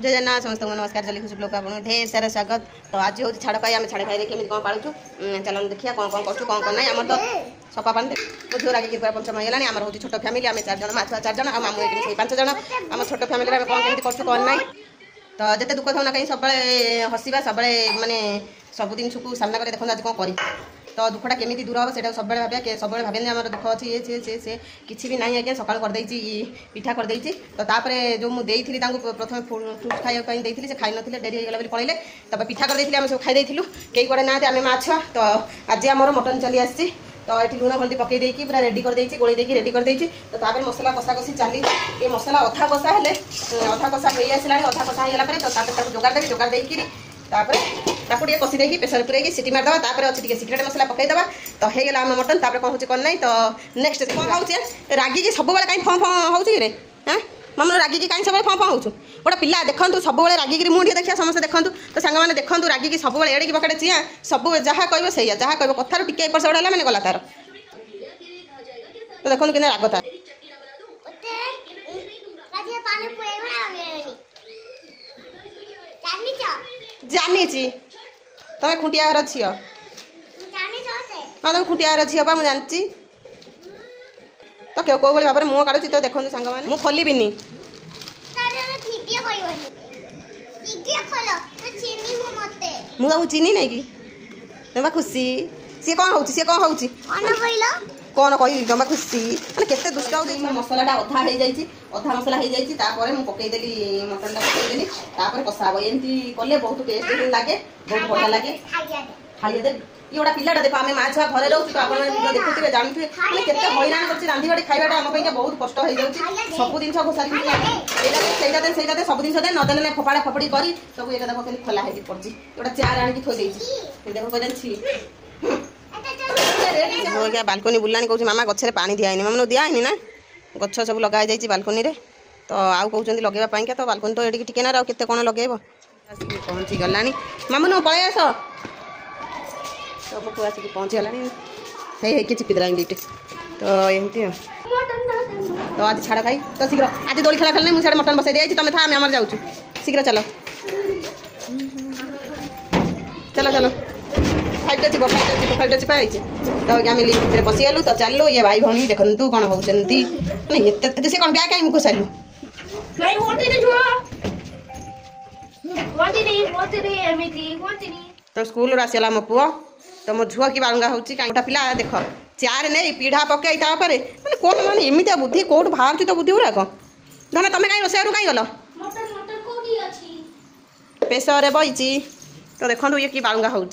जय जगन्नाथ समस्त नमस्कार जल्दी खुश ब्लॉग आपको ढेर सारा स्वागत। तो आज हूँ छाड़ खाई आम छाड़ खाई केमी कौन पालुचु चलन देखिए कौन कौन करूँ कौन ना आम तो सफा पानी बुझ रागी पूरा पंचम होगा आम हूँ छोट फैमिली आम 4 जन माछुआ 4 जन आम 5 जन आम छोट फैमिली कौन केमी करूँ कौन ना तो जिते दुख था कहीं सब हसवा सब मानने सब जिन को सामना कर देखो आज कौन करी तो दुखटा केमी दूर हम से सब भावे सब भावे आम दुख अच्छी ये से किसी भी ना आज्ञा सकाल करदे पिठा करदे तो तापर जो मुझे प्रथम फ्रुट खाई से खाई ना डेरी होगा पड़े तब पिठा करदे आम सब खाई कई कड़े ना आम माँ छुआ तो आज आम मटन चली आसी तो ये लुण हल्दी पकई पूरा रेडी कर गोल रेडी कर तो तापर मसला कषा कषि चली ये मसला अधा कषा हेले अधा कषा हो आसला अधा कषा होगा तो जोगार देवी जोगार देकर तापर ये कषि देकी प्रेसर पूरे सीटी मारदे तापर अच्छे सिक्रेट मसला पकईदे तो होगा आम मटन तापर कौन हो कौन ना तो नेक्स्ट कौन हो रागी की सब कहीं फँ फँ हो हाँ मामू रागी की कहीं सब फँ फँ हो गोटे पिला देखूँ सब रागिक मुझे देखा समस्त देखूँ तो सांग मैंने देखूँ रागिक सब एड़े बकड़े चिया सब जहाँ कह जहाँ कह कथार टी एपट सेपट है मैंने गला तार तो देखो कि राग था जानी तुम खुंटिया घर झील हाँ तुम खुंटिया घर झील मुझे जानची तो कौ भाव में मुँह काढ़ुची तो देखो सांग मैंने मुझे खोलबिनी मुझे चिन्ह नहीं कि तुम खुशी सी कौन हो कौन कह जमा खुशी मैंने केते दुष्ट हो मसलाटा अधा हो जाए अधा मसला हो जाए पकईदेली मटन पकईदेली कषा हम एमती कले बहुत टेस्ट लगे बहुत बढ़िया लगे खाई दे ये गोटा पिलाटा देख आम माँ छुआ घरे रोचे तो आप देखुए जानते मैंने केते हैरान कर रांधीबाड़ी खाइबाटा आम बहुत कष्ट हो जाए सब जिन घोषारी से सब जिन दे नदेले ना फपाड़ा फपड़ी कर सब ये देख के खोला हो पड़ी गोटा चेयर आणिक थोड़ी देख कह बालकनी बुलानी कौन मामा गचर पानी दिखाई मामू दिखाई ना गच सब लगा जाइए बालकनी रे तो आउ कहते लगेवाई तो बालकनी तो ये टिके ना केते कौन लगे पहुँची गला मामू नु पलि आस सब आसिक पहुँची गला चिपिदेला दीटे तो एमती तो आज छाड़ खाई तो शीघ्र आज दोली खेला खेलना मुझे मटन बसई दी तुम था आम जाऊँ शीघ्र चलो चलो चलो फाइट चिपाई तो आम लिफ्ट बसीगलु तो चलू ये भाई भौणी देखु कौन होती से कौन ब्याग कहीं मुख सारू तो स्कूल आसला मो पुआ तो मो झुआ की बालुंगा हो कहीं पिला देख चार नहीं पीढ़ा पकई मैंने कौन मैंने एमती बुद्धि कौट बाहर तो बुद्धि गुड़ाक धन तुम कहीं रोषे कहीं गल प्रेसर बही तो देखो ये कि बालुंगा हो